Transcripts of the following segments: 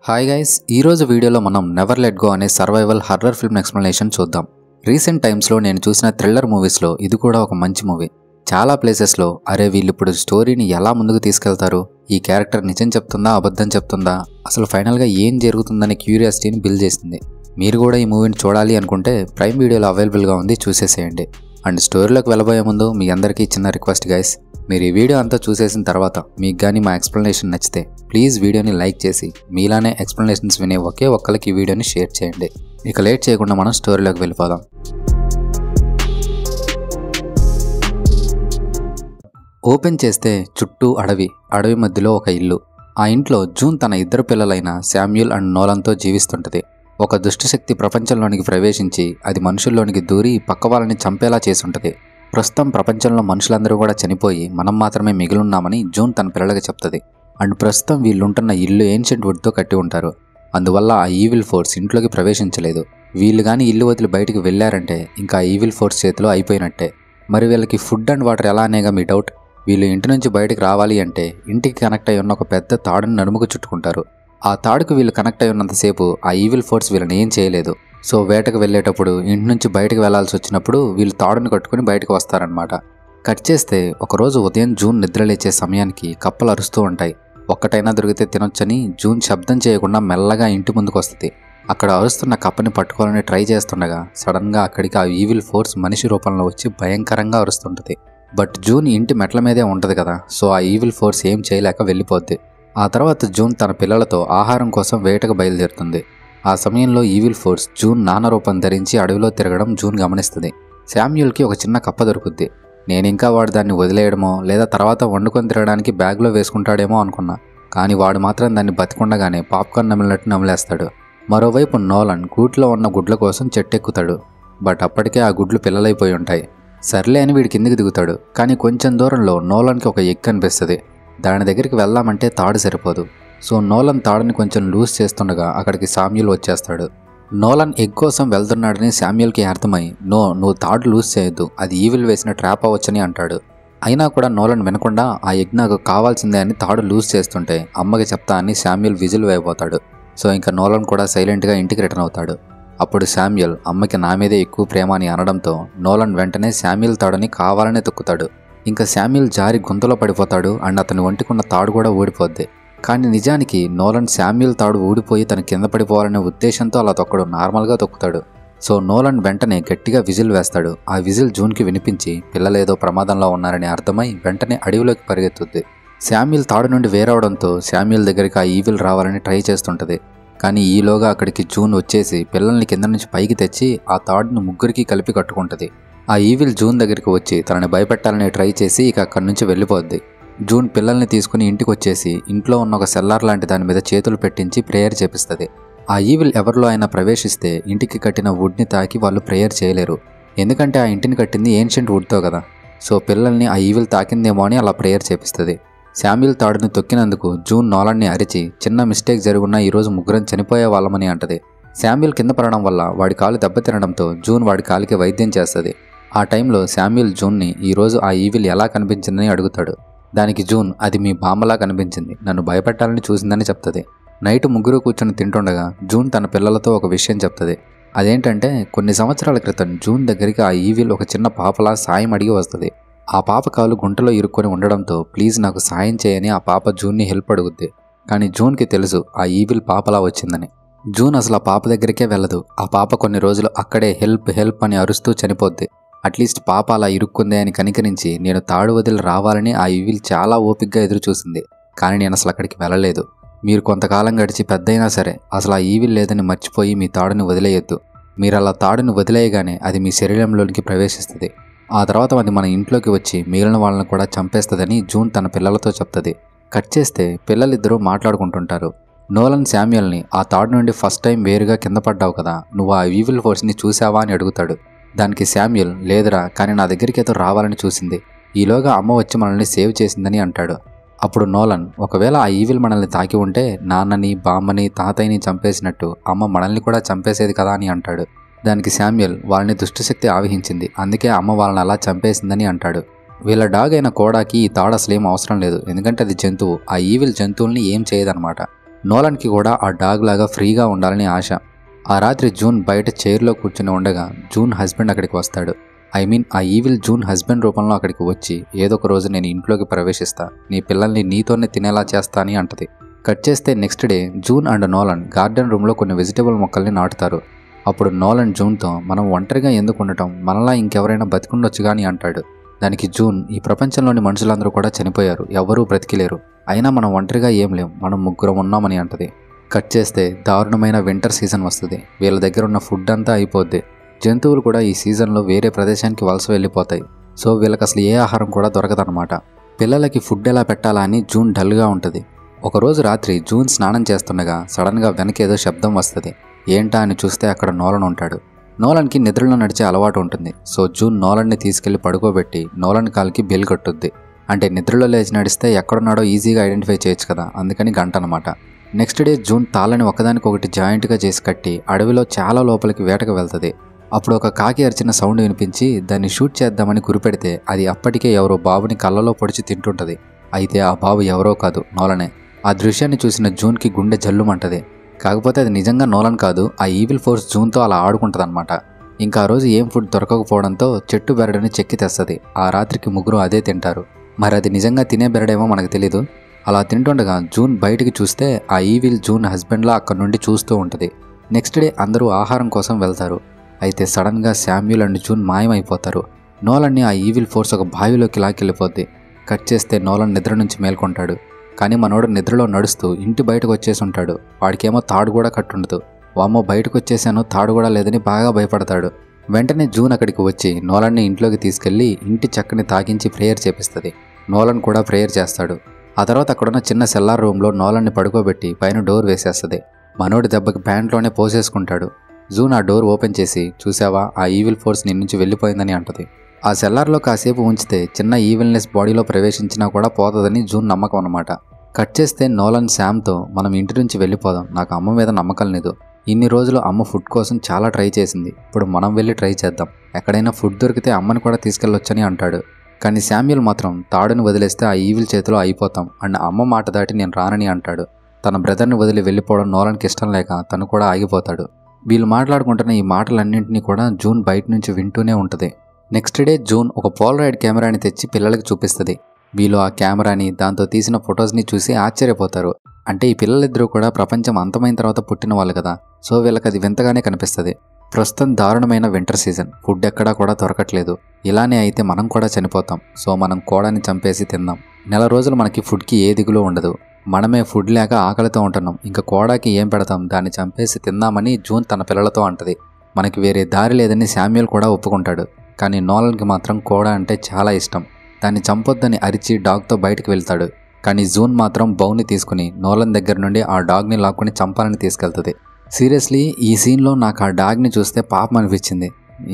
Hi guys, ఈరోజు వీడియోలో మనం నెవర్ లెట్ గో అనే సర్వైవల్ హర్రర్ ఫిల్మ్ ఎక్స్ప్లెనేషన్ చూద్దాం. రీసెంట్ టైమ్స్లో నేను చూసిన థ్రిల్లర్ మూవీస్లో ఇది కూడా ఒక మంచి మూవీ. చాలా ప్లేసెస్లో అరే వీళ్ళు ఇప్పుడు స్టోరీని ఎలా ముందుకు తీసుకెళ్తారు, ఈ క్యారెక్టర్ నిజం చెప్తుందా అబద్ధం చెప్తుందా, అసలు ఫైనల్గా ఏం జరుగుతుందనే క్యూరియాసిటీని బిల్డ్ చేసింది. మీరు కూడా ఈ మూవీని చూడాలి అనుకుంటే ప్రైమ్ వీడియోలో అవైలబుల్గా ఉంది, చూసేసేయండి. అండ్ స్టోరీలోకి వెళ్ళబోయే ముందు మీ అందరికీ చిన్న రిక్వెస్ట్ గైస్, మీరు ఈ వీడియో అంతా చూసేసిన తర్వాత మీకు కానీ మా ఎక్స్ప్లెనేషన్ నచ్చితే ప్లీజ్ వీడియోని లైక్ చేసి మీలానే ఎక్స్ప్లెనేషన్స్ వినే ఒకే ఒక్కరికి ఈ వీడియోని షేర్ చేయండి. ఇక లేట్ చేయకుండా మనం స్టోరీలోకి వెళ్ళిపోదాం. ఓపెన్ చేస్తే చుట్టూ అడవి మధ్యలో ఒక ఇల్లు. ఆ ఇంట్లో జూన్ తన ఇద్దరు పిల్లలైన శామ్యూల్ అండ్ నోలన్తో జీవిస్తుంటది. ఒక దుష్టశక్తి ప్రపంచంలోనికి ప్రవేశించి అది మనుషుల్లోనికి దూరి పక్క వాళ్ళని చంపేలా చేసుంటది. ప్రస్తుతం ప్రపంచంలో మనుషులందరూ కూడా చనిపోయి మనం మాత్రమే మిగిలిన్నామని జూన్ తన పిల్లలకి చెప్తుంది. అండ్ ప్రస్తుతం వీళ్ళుంటున్న ఇల్లు ఏన్షియంట్ వుడ్తో కట్టి ఉంటారు. అందువల్ల ఆ ఈవిల్ ఫోర్స్ ఇంట్లోకి ప్రవేశించలేదు. వీళ్ళు కానీ ఇల్లు వదిలి బయటికి వెళ్ళారంటే ఇంకా ఈవిల్ ఫోర్స్ చేతిలో అయిపోయినట్టే. మరి వీళ్ళకి ఫుడ్ అండ్ వాటర్ ఎలా అనేగా మీ డౌట్. వీళ్ళు ఇంటి నుంచి బయటకు రావాలి అంటే ఇంటికి కనెక్ట్ అయి ఉన్న ఒక పెద్ద తాడుని నడుముకు చుట్టుకుంటారు. ఆ తాడుకు వీళ్ళు కనెక్ట్ అయి ఉన్నంతసేపు ఆ ఈవిల్ ఫోర్స్ వీళ్ళని ఏం చేయలేదు. సో వేటకు వెళ్ళేటప్పుడు ఇంటి నుంచి బయటకు వెళ్లాల్సి వచ్చినప్పుడు వీళ్ళు తాడుని కట్టుకుని బయటకు వస్తారనమాట. కట్ చేస్తే ఒకరోజు ఉదయం జూన్ నిద్రలేచే సమయానికి కప్పలు అరుస్తూ ఉంటాయి. ఒక్కటైనా దొరికితే తినొచ్చని జూన్ శబ్దం చేయకుండా మెల్లగా ఇంటి ముందుకు వస్తుంది. అక్కడ అరుస్తున్న కప్పని పట్టుకోవాలని ట్రై చేస్తుండగా సడన్గా అక్కడికి ఆ ఈవిల్ ఫోర్స్ మనిషి రూపంలో వచ్చి భయంకరంగా అరుస్తుంటుంది. బట్ జూన్ ఇంటి మెట్ల మీదే ఉంటుంది కదా, సో ఆ ఈవిల్ ఫోర్స్ ఏం చేయలేక వెళ్ళిపోద్ది. ఆ తర్వాత జూన్ తన పిల్లలతో ఆహారం కోసం వేటకు బయలుదేరుతుంది. ఆ సమయంలో ఈవిల్ ఫోర్స్ జూన్ నాన్న రూపం ధరించి అడవిలో తిరగడం జూన్ గమనిస్తుంది. శామ్యూల్కి ఒక చిన్న కప్ప దొరుకుద్ది. నేనింకా వాడు దాన్ని వదిలేయడమో లేదా తర్వాత వండుకొని తిరగడానికి బ్యాగ్లో వేసుకుంటాడేమో అనుకున్నా, కానీ వాడు మాత్రం దాన్ని బతికుండగానే పాప్కార్న్ నమిలినట్టు నమిలేస్తాడు. మరోవైపు నోలన్ గూట్లో ఉన్న గుడ్ల కోసం చెట్టెక్కుతాడు. బట్ అప్పటికే ఆ గుడ్లు పిల్లలైపోయి ఉంటాయి. సర్లే అని వీడి కిందికి దిగుతాడు. కానీ కొంచెం దూరంలో నోలన్కి ఒక ఎగ్ కనిపిస్తుంది. దాని దగ్గరికి వెళ్దామంటే తాడు సరిపోదు. సో నోలన్ తాడుని కొంచెం లూజ్ చేస్తుండగా అక్కడికి శామ్యూల్ వచ్చేస్తాడు. నోలన్ ఎగ్ కోసం వెళ్తున్నాడని శామ్యూల్కి అర్థమై నువ్వు తాడు లూజ్ చేయొద్దు, అది ఈవిల్ వేసిన ట్రాప్ అవ్వచ్చని అంటాడు. అయినా కూడా నోలన్ వినకుండా ఆ ఎగ్ నాకు కావాల్సిందే అని తాడు లూజ్ చేస్తుంటే అమ్మకి చెప్తా అని శామ్యూల్ విజిల్ వేయబోతాడు. సో ఇంకా నోలన్ కూడా సైలెంట్గా ఇంటికి రిటర్న్ అవుతాడు. అప్పుడు శామ్యూల్ అమ్మకి నా మీదే ఎక్కువ ప్రేమ అని అనడంతో నోలన్ వెంటనే శామ్యూల్ తాడుని కావాలనే తొక్కుతాడు. ఇంకా శామ్యూల్ జారి గుంతలో పడిపోతాడు అండ్ అతని ఒంటికున్న తాడు కూడా ఊడిపోద్ది. కానీ నిజానికి నోలన్ శామ్యూల్ తాడు ఊడిపోయి తన కింద పడిపోవాలనే ఉద్దేశంతో అలా తొక్కడు, నార్మల్గా తొక్కుతాడు. సో నోలన్ వెంటనే గట్టిగా విజిల్ వేస్తాడు. ఆ విజిల్ జూన్కి వినిపించి పిల్లలేదో ప్రమాదంలో ఉన్నారని అర్థమై వెంటనే అడవిలోకి పరిగెత్తుద్ది. శామ్యూల్ తాడు నుండి వేరవడంతో శామ్యూల్ దగ్గరికి ఆ ఈవిల్ రావాలని ట్రై చేస్తుంటది. కానీ ఈలోగా అక్కడికి జూన్ వచ్చేసి పిల్లల్ని కింద నుంచి పైకి తెచ్చి ఆ తాడును ముగ్గురికి కలిపి కట్టుకుంటుంది. ఆ ఈవిల్ జూన్ దగ్గరికి వచ్చి తనని భయపెట్టాలని ట్రై చేసి ఇక అక్కడి నుంచి వెళ్ళిపోద్ది. జూన్ పిల్లల్ని తీసుకుని ఇంటికి వచ్చేసి ఇంట్లో ఉన్న ఒక సెల్లార్ లాంటి దాని మీద చేతులు పెట్టించి ప్రేయర్ చేపిస్తుంది. ఆ ఈవిల్ ఎవరిలో అయినా ప్రవేశిస్తే ఇంటికి కట్టిన వుడ్ని తాకి వాళ్ళు ప్రేయర్ చేయలేరు, ఎందుకంటే ఆ ఇంటిని కట్టింది ఏన్షియంట్ వుడ్తో కదా. సో పిల్లల్ని ఆ ఈవిల్ తాకిందేమో అని అలా ప్రేయర్ చేపిస్తుంది. శామ్యూల్ తాడుని తొక్కినందుకు జూన్ నోలన్ని అరిచి చిన్న మిస్టేక్ జరుగున్నా ఈరోజు ముగ్గురం చనిపోయే వాళ్ళమని అంటది. శామ్యూల్ కింద పడడం వల్ల వాడి కాలు దెబ్బతినడంతో జూన్ వాడి కాలికి వైద్యం చేస్తుంది. ఆ టైంలో శామ్యూల్ జూన్ని ఈరోజు ఆ ఈవిల్ ఎలా కనిపించిందని అడుగుతాడు. దానికి జూన్ అది మీ బామ్మలా కనిపించింది, నన్ను భయపెట్టాలని చూసిందని చెప్తుంది. నైట్ ముగ్గురు కూర్చొని తింటుండగా జూన్ తన పిల్లలతో ఒక విషయం చెప్తుంది. అదేంటంటే కొన్ని సంవత్సరాల క్రితం జూన్ దగ్గరికి ఆ ఈవిల్ ఒక చిన్న పాపలా సాయం అడిగి వస్తుంది. ఆ పాప కాలు గుంటలో ఇరుక్కొని ఉండడంతో ప్లీజ్ నాకు సాయం చేయని ఆ పాప జూన్ని హెల్ప్ అడుగుద్ది. కానీ జూన్కి తెలుసు ఆ ఈవిల్ పాపలా వచ్చిందని. జూన్ అసలు ఆ పాప దగ్గరికే వెళ్ళదు. ఆ పాప కొన్ని రోజులు అక్కడే హెల్ప్ హెల్ప్ అని అరుస్తూ చనిపోద్ది. అట్లీస్ట్ పాప అలా ఇరుక్కుందే అని కనికరించి నేను తాడు వదిలి రావాలని ఆ ఈవిల్ చాలా ఓపికగా ఎదురు చూసింది. కానీ నేను అసలు అక్కడికి వెళ్ళలేదు. మీరు కొంతకాలం గడిచి పెద్దయినా సరే అసలు ఆ ఈవిల్ లేదని మర్చిపోయి మీ తాడుని వదిలేయొద్దు. మీరు అలా తాడుని వదిలేయగానే అది మీ శరీరంలోనికి ప్రవేశిస్తుంది. ఆ తర్వాత అది మన ఇంట్లోకి వచ్చి మిగిలిన వాళ్ళని కూడా చంపేస్తుందని జూన్ తన పిల్లలతో చెప్తుంది. కట్ చేస్తే పిల్లలిద్దరూ మాట్లాడుకుంటుంటారు. నోలన్ శామ్యూల్ని ఆ తాడు నుండి ఫస్ట్ టైం వేరుగా కింద పడ్డావు కదా, నువ్వు ఆ ఈవిల్ ఫోర్స్ని చూసావా అని అడుగుతాడు. దానికి శామ్యూల్ లేదురా, కానీ నా దగ్గరికి ఏదో రావాలని చూసింది, ఈలోగా అమ్మ వచ్చి మనల్ని సేవ్ చేసిందని అంటాడు. అప్పుడు నోలన్ ఒకవేళ ఆ ఈవిల్ మనల్ని తాకి ఉంటే నాన్నని బామ్మని తాతయ్యని చంపేసినట్టు అమ్మ మనల్ని కూడా చంపేసేది కదా అని అంటాడు. దానికి శామ్యూల్ వాళ్ళని దుష్టశక్తి ఆవహించింది, అందుకే అమ్మ వాళ్ళని అలా చంపేసిందని అంటాడు. వీళ్ళ డాగ్ అయిన కోడాకి ఈ తాడు అసలేం అవసరం లేదు, ఎందుకంటే అది జంతువు. ఆ ఈవిల్ జంతువుల్ని ఏం చేయదనమాట. నోలన్కి కూడా ఆ డాగ్ లాగా ఫ్రీగా ఉండాలని ఆశ. ఆ రాత్రి జూన్ బయట చైర్లో కూర్చుని ఉండగా జూన్ హస్బెండ్ అక్కడికి వస్తాడు. ఆ ఈవిల్ జూన్ హస్బెండ్ రూపంలో అక్కడికి వచ్చి ఏదో ఒక రోజు నేను ఇంట్లోకి ప్రవేశిస్తా, నీ పిల్లల్ని నీతోనే తినేలా చేస్తా అని అంటది. కట్ చేస్తే next day June and Nolan garden రూమ్లో కొన్ని వెజిటబుల్ మొక్కల్ని నాటుతారు. అప్పుడు నోలన్ జూన్తో, మనం ఒంటరిగా ఎందుకు ఉండటం, మనలా ఇంకెవరైనా బతికుండొచ్చు కానీ అంటాడు. దానికి జూన్, ఈ ప్రపంచంలోని మనుషులందరూ కూడా చనిపోయారు, ఎవరూ బ్రతికిలేరు, అయినా మనం ఒంటరిగా ఏం లేం, మనం ముగ్గురం ఉన్నామని అంటది. కట్ చేస్తే దారుణమైన వింటర్ సీజన్ వస్తుంది. వీళ్ళ దగ్గర ఉన్న ఫుడ్ అంతా అయిపోద్ది. జంతువులు కూడా ఈ సీజన్లో వేరే ప్రదేశానికి వలస వెళ్ళిపోతాయి. సో వీళ్ళకి అసలు ఏ ఆహారం కూడా దొరకదన్నమాట. పిల్లలకి ఫుడ్ ఎలా పెట్టాలా అని జూన్ డల్గా ఉంటుంది. ఒకరోజు రాత్రి జూన్ స్నానం చేస్తుండగా సడన్గా వెనకేదో శబ్దం వస్తుంది. ఏంటా అని చూస్తే అక్కడ నోలన్ ఉంటాడు. నోలన్కి నిద్రలో నడిచే అలవాటు ఉంటుంది. సో జూన్ నోలన్ని తీసుకెళ్లి పడుకోబెట్టి నోలన్ కాల్కి బెల్ కట్టుద్ది. అంటే నిద్రలో లేచి నడిస్తే ఎక్కడున్నాడో ఈజీగా ఐడెంటిఫై చేయొచ్చు కదా, అందుకని గంట అనమాట. నెక్స్ట్ డే జూన్ తాళ్ళని ఒకదానికొకటి జాయింట్గా చేసి కట్టి అడవిలో చాలా లోపలికి వేటకు వెళ్తుంది. అప్పుడు ఒక కాకి అరిచిన సౌండ్ వినిపించి దాన్ని షూట్ చేద్దామని గురిపెడితే అది అప్పటికే ఎవరో బాబుని కళ్ళలో పొడిచి తింటుంటుంది. అయితే ఆ బాబు ఎవరో కాదు, నోలనే. ఆ దృశ్యాన్ని చూసిన జూన్కి గుండె జల్లుమంటది. కాకపోతే అది నిజంగా నోలన్ కాదు, ఆ ఈవిల్ ఫోర్స్ జూన్తో అలా ఆడుకుంటుందన్నమాట. ఇంకా ఆ రోజు ఏం ఫుడ్ దొరకకపోవడంతో చెట్టు బెరడుని చెక్కి తెస్తుంది. ఆ రాత్రికి ముగ్గురు అదే తింటారు. మరి అది నిజంగా తినే బెరడేమో మనకు తెలీదు. అలా తింటుండగా జూన్ బయటికి చూస్తే ఆ ఈవిల్ జూన్ హస్బెండ్లా అక్కడి నుండి చూస్తూ ఉంటుంది. నెక్స్ట్ డే అందరూ ఆహారం కోసం వెళ్తారు. అయితే సడన్గా శామ్యూల్ అండ్ జూన్ మాయమైపోతారు. నోలన్ని ఆ ఈవిల్ ఫోర్స్ ఒక బావిలోకి లాక్కెళ్ళిపోద్ది. కట్ చేస్తే నోలన్ నిద్ర నుంచి మేల్కొంటాడు. కానీ మనోడు నిద్రలో నడుస్తూ ఇంటి బయటకు వచ్చేసి ఉంటాడు. వాడికేమో తాడు కూడా కట్టుండదు. వామ్మో బయటకు వచ్చేసాను, తాడు కూడా లేదని బాగా భయపడతాడు. వెంటనే జూన్ అక్కడికి వచ్చి నోలన్ని ఇంట్లోకి తీసుకెళ్లి ఇంటి చక్కని తాకించి ప్రేయర్ చేపిస్తుంది. నోలన్ కూడా ప్రేయర్ చేస్తాడు. ఆ తర్వాత అక్కడున్న చిన్న సెల్లార్ రూమ్లో నోలన్ని పడుకోబెట్టి పైన డోర్ వేసేస్తుంది. మనోడి దెబ్బకి ప్యాంట్లోనే పోసేసుకుంటాడు. జూన్ ఆ డోర్ ఓపెన్ చేసి, చూసావా ఆ ఈవిల్ ఫోర్స్ నీ నుంచి వెళ్ళిపోయిందని అంటది. ఆ సెల్లార్లో కాసేపు ఉంచితే చిన్న ఈవిల్నెస్ బాడీలో ప్రవేశించినా కూడా పోతుందని జూన్ నమ్మకం అన్నమాట. కట్ చేస్తే నోలన్ శామ్తో, మనం ఇంటి నుంచి వెళ్ళిపోదాం, నాకు అమ్మ మీద నమ్మకం లేదు, ఇన్ని రోజులు అమ్మ ఫుడ్ కోసం చాలా ట్రై చేసింది, ఇప్పుడు మనం వెళ్ళి ట్రై చేద్దాం, ఎక్కడైనా ఫుడ్ దొరికితే అమ్మని కూడా తీసుకెళ్ళొచ్చని అంటాడు. కానీ శామ్యూల్ మాత్రం తాడుని వదిలేస్తే ఆ ఈవిల్ చేతిలో అయిపోతాం అండ్ అమ్మ మాట దాటి నేను రానని అంటాడు. తన బ్రదర్ని వదిలి వెళ్ళిపోవడం నోలన్కి ఇష్టం లేక తను కూడా ఆగిపోతాడు. వీళ్ళు మాట్లాడుకుంటున్న ఈ మాటలన్నింటినీ కూడా జూన్ బయట నుంచి వింటూనే ఉంటుంది. నెక్స్ట్ డే జూన్ ఒక పోలరాయిడ్ కెమెరాని తెచ్చి పిల్లలకి చూపిస్తుంది. వీళ్ళు ఆ కెమెరాని, దాంతో తీసిన ఫొటోస్ని చూసి ఆశ్చర్యపోతారు. అంటే ఈ పిల్లలిద్దరూ కూడా ప్రపంచం అంతమైన తర్వాత పుట్టిన వాళ్ళు కదా, సో వీళ్ళకి అది వింతగానే కనిపిస్తుంది. ప్రస్తుతం దారుణమైన వింటర్ సీజన్, ఫుడ్ ఎక్కడా కూడా దొరకట్లేదు. ఇలానే అయితే మనం కూడా చనిపోతాం. సో మనం కోడని చంపేసి తిందాం. నెల రోజులు మనకి ఫుడ్కి ఏ దిగులు ఉండదు. మనమే ఫుడ్ లేక ఆకలితో ఉంటున్నాం, ఇంకా కోడాకి ఏం పెడతాం, దాన్ని చంపేసి తిందామని జూన్ తన పిల్లలతో అంటది. మనకి వేరే దారి లేదని శామ్యూల్ కూడా ఒప్పుకుంటాడు. కానీ నోలన్కి మాత్రం కోడ అంటే చాలా ఇష్టం. దాన్ని చంపొద్దని అరిచి డాగ్తో బయటికి వెళ్తాడు. కానీ జూన్ మాత్రం బౌని తీసుకుని నోలన్ దగ్గర నుండి ఆ డాగ్ని లాక్కుని చంపాలని తీసుకెళ్తుంది. సీరియస్లీ ఈ సీన్లో నాకు ఆ డాగ్ని చూస్తే పాపం అనిపించింది.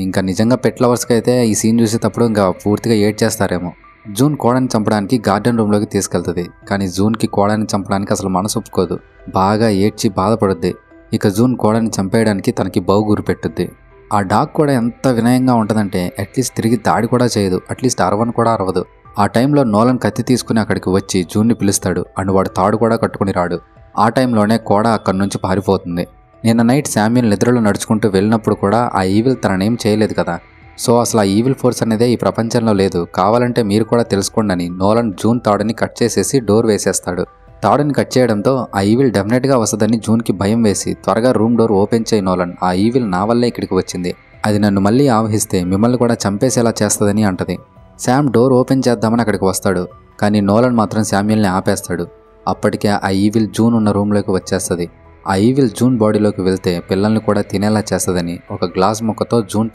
ఇంకా నిజంగా పెట్ లవర్స్కి అయితే ఈ సీన్ చూసేటప్పుడు ఇంకా పూర్తిగా ఏడ్చేస్తారేమో. జూన్ కోడని చంపడానికి గార్డెన్ రూమ్లోకి తీసుకెళ్తుంది. కానీ జూన్కి కోడని చంపడానికి అసలు మనసు ఒప్పుకోదు. బాగా ఏడ్చి బాధపడుద్ది. ఇక జూన్ కోడని చంపేయడానికి తనకి బౌ గురి పెట్టుద్ది. ఆ డాగ్ కూడా ఎంత వినయంగా ఉంటుందంటే అట్లీస్ట్ తిరిగి దాడి కూడా చేయదు, అట్లీస్ట్ అరవను కూడా అరవదు. ఆ టైంలో నోలన్ కత్తి తీసుకుని అక్కడికి వచ్చి జూన్ని పిలుస్తాడు అండ్ వాడు తాడు కూడా కట్టుకుని రాడు. ఆ టైంలోనే కోడ అక్కడి నుంచి పారిపోతుంది. నిన్న నైట్ శామ్యూల్ నిద్రలో నడుచుకుంటూ వెళ్ళినప్పుడు కూడా ఆ ఈవిల్ తననేం చేయలేదు కదా. సో అసలు ఆ ఈవిల్ ఫోర్స్ అనేదే ఈ ప్రపంచంలో లేదు, కావాలంటే మీరు కూడా తెలుసుకోండి అని నోలన్ జూన్ తాడుని కట్ చేసేసి డోర్ వేసేస్తాడు. తాడుని కట్ చేయడంతో ఆ ఈవిల్ డెఫినెట్గా వస్తుందని జూన్కి భయం వేసి, త్వరగా రూమ్ డోర్ ఓపెన్ చేయి నోలన్, ఆ ఈవిల్ నా వల్లే ఇక్కడికి వచ్చింది, అది నన్ను మళ్ళీ ఆవహిస్తే మిమ్మల్ని కూడా చంపేసేలా చేస్తుందని అంటది. శామ్ డోర్ ఓపెన్ చేద్దామని అక్కడికి వస్తాడు. కానీ నోలన్ మాత్రం శామ్యూల్ని ఆపేస్తాడు. అప్పటికే ఆ ఈవిల్ జూన్ ఉన్న రూమ్లోకి వచ్చేస్తుంది. ఆ ఈవిల్ జూన్ బాడీలోకి వెళ్తే పిల్లల్ని కూడా తినేలా చేస్తుందని ఒక గ్లాస్ ముక్కతో జూన్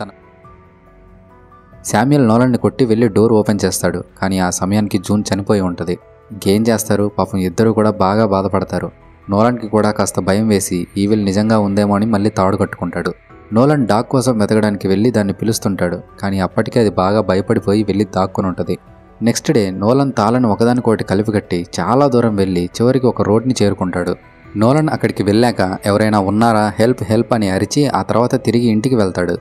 శామ్యూల్ నోలన్ని కొట్టి వెళ్ళి డోర్ ఓపెన్ చేస్తాడు. కానీ ఆ సమయానికి జూన్ చనిపోయి ఉంటుంది. ఇంకేం చేస్తారు, పాపం ఇద్దరు కూడా బాగా బాధపడతారు. నోలన్కి కూడా కాస్త భయం వేసి ఈవిల్ నిజంగా ఉందేమో అని మళ్ళీ తాడు కట్టుకుంటాడు. నోలన్ డాగ్ కోసం వెతకడానికి వెళ్ళి దాన్ని పిలుస్తుంటాడు. కానీ అప్పటికే అది బాగా భయపడిపోయి వెళ్ళి దాక్కుని ఉంటుంది. నెక్స్ట్ డే నోలన్ తాళను ఒకదానికొకటి కలిపి కట్టి చాలా దూరం వెళ్ళి చివరికి ఒక రోడ్ని చేరుకుంటాడు. నోలన్ అక్కడికి వెళ్ళాక ఎవరైనా ఉన్నారా, హెల్ప్ హెల్ప్ అని అరిచి ఆ తర్వాత తిరిగి ఇంటికి వెళ్తాడు.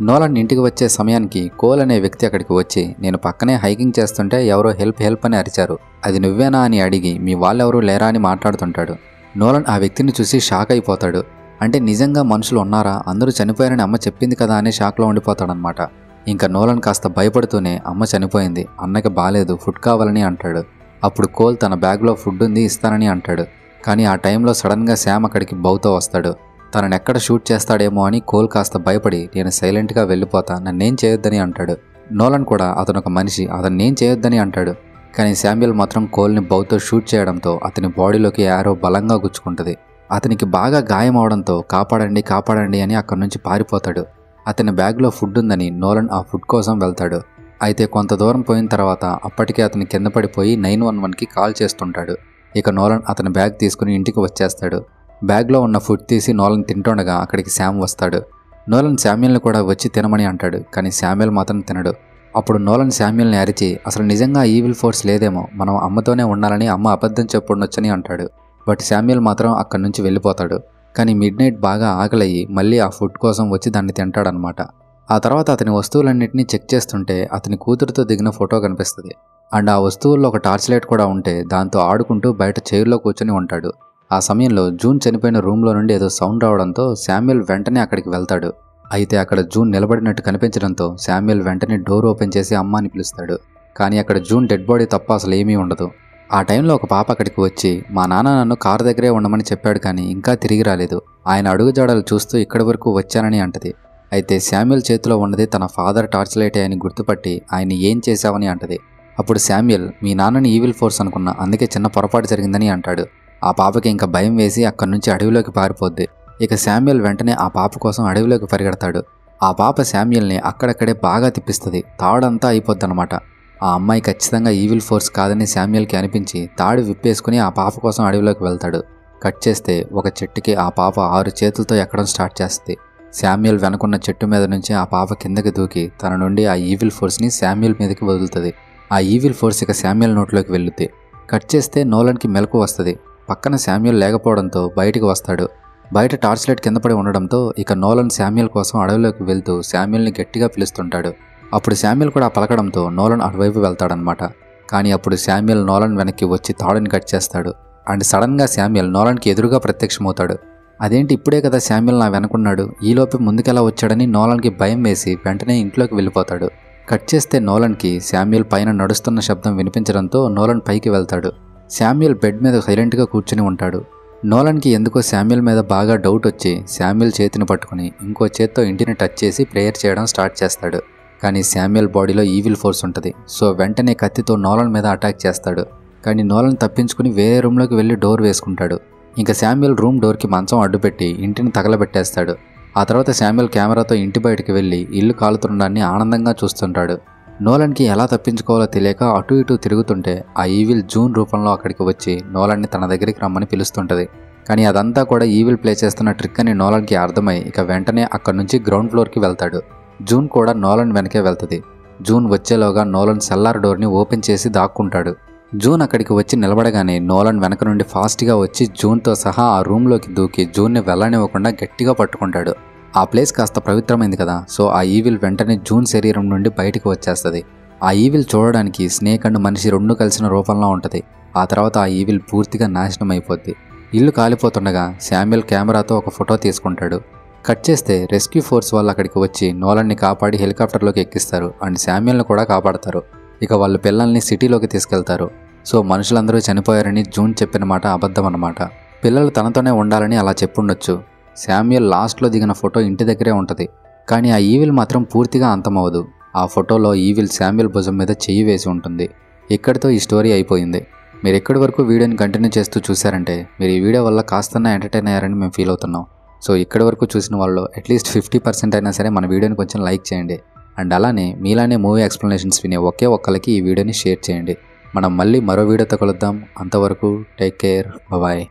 నోలన్ ఇంటికి వచ్చే సమయానికి కోల్ అనే వ్యక్తి అక్కడికి వచ్చి, నేను పక్కనే హైకింగ్ చేస్తుంటే ఎవరో హెల్ప్ హెల్ప్ అని అరిచారు, అది నువ్వేనా అని అడిగి మీ వాళ్ళెవరూ లేరా అని మాట్లాడుతుంటాడు. నోలన్ ఆ వ్యక్తిని చూసి షాక్ అయిపోతాడు. అంటే నిజంగా మనుషులు ఉన్నారా, అందరూ చనిపోయారని అమ్మ చెప్పింది కదా అనే షాక్లో ఉండిపోతాడనమాట. ఇంకా నోలన్ కాస్త భయపడుతూనే అమ్మ చనిపోయింది, అన్నకి బాలేదు, ఫుడ్ కావాలని అంటాడు. అప్పుడు కోల్ తన బ్యాగ్లో ఫుడ్ ఉంది ఇస్తానని అంటాడు. కానీ ఆ టైంలో సడన్గా శామ్ అక్కడికి బౌతో వస్తాడు. తనని ఎక్కడ షూట్ చేస్తాడేమో అని కోల్ కాస్త భయపడి నేను సైలెంట్గా వెళ్ళిపోతా, నన్నేం చేయొద్దని అంటాడు. నోలన్ కూడా అతను ఒక మనిషి, అతన్నేం చేయొద్దని అంటాడు. కానీ శామ్యుల్ మాత్రం కోల్ని బౌతో షూట్ చేయడంతో అతని బాడీలోకి యారో బలంగా గుచ్చుకుంటుంది. అతనికి బాగా గాయం అవడంతో కాపాడండి కాపాడండి అని అక్కడి నుంచి పారిపోతాడు. అతని బ్యాగ్లో ఫుడ్ ఉందని నోలన్ ఆ ఫుడ్ కోసం వెళ్తాడు. అయితే కొంత దూరం పోయిన తర్వాత అప్పటికే అతని కింద పడిపోయి 911కి కాల్ చేస్తుంటాడు. ఇక నోలన్ అతని బ్యాగ్ తీసుకుని ఇంటికి వచ్చేస్తాడు. బ్యాగ్లో ఉన్న ఫుడ్ తీసి నోలన్ తింటుండగా అక్కడికి శామ్ వస్తాడు. నోలన్ శామ్యుల్ని కూడా వచ్చి తినమని అంటాడు. కానీ శామ్యుల్ మాత్రం తినడు. అప్పుడు నోలన్ శామ్యుల్ని అరిచి అసలు నిజంగా ఈవిల్ ఫోర్స్ లేదేమో, మనం అమ్మతోనే ఉండాలని అమ్మ అబద్ధం చెప్పుండొచ్చని అంటాడు. బట్ శామ్యుల్ మాత్రం అక్కడి నుంచి వెళ్ళిపోతాడు. కానీ మిడ్ నైట్ బాగా ఆకలయ్యి మళ్ళీ ఆ ఫుడ్ కోసం వచ్చి దాన్ని తింటాడనమాట. ఆ తర్వాత అతని వస్తువులన్నింటినీ చెక్ చేస్తుంటే అతని కూతురుతో దిగిన ఫోటో కనిపిస్తుంది. అండ్ ఆ వస్తువుల్లో ఒక టార్చ్ లైట్ కూడా ఉంటే దాంతో ఆడుకుంటూ బయట చైర్లో కూర్చొని ఉంటాడు. ఆ సమయంలో జూన్ చనిపోయిన రూమ్లో నుండి ఏదో సౌండ్ రావడంతో శామ్యుల్ వెంటనే అక్కడికి వెళ్తాడు. అయితే అక్కడ జూన్ నిలబడినట్టు కనిపించడంతో శామ్యుల్ వెంటనే డోర్ ఓపెన్ చేసి అమ్మ అని పిలుస్తాడు. కానీ అక్కడ జూన్ డెడ్ బాడీ తప్ప అసలు ఏమీ ఉండదు. ఆ టైంలో ఒక పాప అక్కడికి వచ్చి మా నాన్న నన్ను కారు దగ్గరే ఉండమని చెప్పాడు కానీ ఇంకా తిరిగి రాలేదు, ఆయన అడుగుజాడలు చూస్తూ ఇక్కడి వరకు వచ్చానని అంటది. అయితే శామ్యుల్ చేతిలో ఉన్నది తన ఫాదర్ టార్చ్ లైట్ అని గుర్తుపట్టి ఆయన ఏం చేశావని అంటది. అప్పుడు శామ్యుల్ మీ నాన్నని ఈవిల్ ఫోర్స్ అనుకున్నా, అందుకే చిన్న పొరపాటు జరిగిందని అంటాడు. ఆ పాపకి ఇంకా భయం వేసి అక్కడి నుంచి అడవిలోకి పారిపోద్ది. ఇక శామ్యుల్ వెంటనే ఆ పాప కోసం అడవిలోకి పరిగెడతాడు. ఆ పాప శామ్యుల్ని అక్కడక్కడే బాగా తిప్పిస్తుంది, తాడంతా అయిపోద్దనమాట. ఆ అమ్మాయి ఖచ్చితంగా ఈవిల్ ఫోర్స్ కాదని శామ్యుల్కి అనిపించి తాడు విప్పేసుకుని ఆ పాప కోసం అడవిలోకి వెళ్తాడు. కట్ చేస్తే ఒక చెట్టుకి ఆ పాప 6 చేతులతో ఎక్కడం స్టార్ట్ చేస్తుంది. శామ్యుల్ వెనుకున్న చెట్టు మీద నుంచి ఆ పాప కిందకి దూకి తన నుండి ఆ ఈవిల్ ఫోర్స్ని శామ్యుల్ మీదకి వదులుతుంది. ఆ ఈవిల్ ఫోర్స్ ఇక శామ్యుల్ నోట్లోకి వెళ్ళుద్ది. కట్ చేస్తే నోలన్కి మెలకు వస్తుంది. పక్కన శామ్యుల్ లేకపోవడంతో బయటికి వస్తాడు. బయట టార్చ్ లైట్ కింద పడి ఉండడంతో ఇక నోలన్ శామ్యుల్ కోసం అడవిలోకి వెళ్తూ శామ్యుల్ని గట్టిగా పిలుస్తుంటాడు. అప్పుడు శామ్యుల్ కూడా పలకడంతో నోలన్ అటువైపు వెళ్తాడనమాట. కానీ అప్పుడు శామ్యుల్ నోలన్ వెనక్కి వచ్చి తాడుని కట్ చేస్తాడు. అండ్ సడన్గా శామ్యుల్ నోలన్కి ఎదురుగా ప్రత్యక్షమవుతాడు. అదేంటి ఇప్పుడే కదా శామ్యుల్ నా వెనుకున్నాడు, ఈలోపే ముందుకెలా వచ్చాడని నోలన్కి భయం వేసి వెంటనే ఇంట్లోకి వెళ్ళిపోతాడు. కట్ చేస్తే నోలన్కి శామ్యుల్ పైన నడుస్తున్న శబ్దం వినిపించడంతో నోలన్ పైకి వెళ్తాడు. శామ్యుల్ బెడ్ మీద సైలెంట్గా కూర్చుని ఉంటాడు. నోలన్కి ఎందుకో శామ్యుల్ మీద బాగా డౌట్ వచ్చి శామ్యుల్ చేతిని పట్టుకుని ఇంకో చేత్తో ఇంటిని టచ్ చేసి ప్రేయర్ చేయడం స్టార్ట్ చేస్తాడు. కానీ శామ్యుల్ బాడీలో ఈవిల్ ఫోర్స్ ఉంటుంది. సో వెంటనే కత్తితో నోలన్ మీద అటాక్ చేస్తాడు. కానీ నోలన్ తప్పించుకుని వేరే రూమ్లోకి వెళ్ళి డోర్ వేసుకుంటాడు. ఇంకా శామ్యుల్ రూమ్ డోర్కి మంచం అడ్డుపెట్టి ఇంటిని తగలబెట్టేస్తాడు. ఆ తర్వాత శామ్యుల్ కెమెరాతో ఇంటి బయటికి వెళ్ళి ఇల్లు కాలుతుండడాన్ని ఆనందంగా చూస్తుంటాడు. నోలన్కి ఎలా తప్పించుకోవాలో తెలియక అటు ఇటు తిరుగుతుంటే ఆ ఈవిల్ జూన్ రూపంలో అక్కడికి వచ్చి నోలన్ని తన దగ్గరికి రమ్మని పిలుస్తుంటుంది. కానీ అదంతా కూడా ఈవిల్ ప్లే చేస్తున్న ట్రిక్ అని నోలన్కి అర్థమై ఇక వెంటనే అక్కడి నుంచి గ్రౌండ్ ఫ్లోర్కి వెళ్తాడు. జూన్ కూడా నోలన్ వెనకే వెళ్తుంది. జూన్ వచ్చేలోగా నోలన్ సెల్లార్ డోర్ని ఓపెన్ చేసి దాక్కుంటాడు. జూన్ అక్కడికి వచ్చి నిలబడగానే నోలన్ వెనక నుండి ఫాస్ట్గా వచ్చి జూన్తో సహా ఆ రూమ్లోకి దూకి జూన్ని వెళ్ళనివ్వకుండా గట్టిగా పట్టుకుంటాడు. ఆ ప్లేస్ కాస్త పవిత్రమైంది కదా, సో ఆ ఈవిల్ వెంటనే జూన్ శరీరం నుండి బయటికి వచ్చేస్తుంది. ఆ ఈవిల్ చూడడానికి స్నేక్ అండ్ మనిషి 2 కలిసిన రూపంలో ఉంటుంది. ఆ తర్వాత ఆ ఈవిల్ పూర్తిగా నాశనం అయిపోద్ది. ఇల్లు కాలిపోతుండగా శామ్యుల్ కెమెరాతో ఒక ఫోటో తీసుకుంటాడు. కట్ చేస్తే రెస్క్యూ ఫోర్స్ వాళ్ళు అక్కడికి వచ్చి నోలన్ని కాపాడి హెలికాప్టర్లోకి ఎక్కిస్తారు అండ్ శామ్యుల్ని కూడా కాపాడతారు. ఇక వాళ్ళ పిల్లల్ని సిటీలోకి తీసుకెళ్తారు. సో మనుషులందరూ చనిపోయారని జూన్ చెప్పిన మాట అబద్ధం అన్నమాట. పిల్లలు తనతోనే ఉండాలని అలా చెప్పుండొచ్చు. శామ్యుల్ లాస్ట్లో దిగిన ఫోటో ఇంటి దగ్గరే ఉంటుంది. కానీ ఆ ఈవిల్ మాత్రం పూర్తిగా అంతమవదు. ఆ ఫోటోలో ఈవిల్ శామ్యుల్ భుజం మీద చెయ్యి వేసి ఉంటుంది. ఇక్కడితో ఈ స్టోరీ అయిపోయింది. మీరు ఎక్కడి వరకు వీడియోని కంటిన్యూ చేస్తూ చూశారంటే మీరు ఈ వీడియో వల్ల కాస్తన్నా ఎంటర్టైన్ అయ్యారని మేము ఫీల్ అవుతున్నాం. సో ఇక్కడి వరకు చూసిన వాళ్ళు అట్లీస్ట్ 50% అయినా సరే మన వీడియోని కొంచెం లైక్ చేయండి. అండ్ అలానే మీలానే మూవీ ఎక్స్ప్లెనేషన్స్ వినే ఒకే ఒక్కరికి ఈ వీడియోని షేర్ చేయండి. మనం మళ్ళీ మరో వీడియోతో కలుద్దాం. అంతవరకు టేక్ కేర్, బాయ్.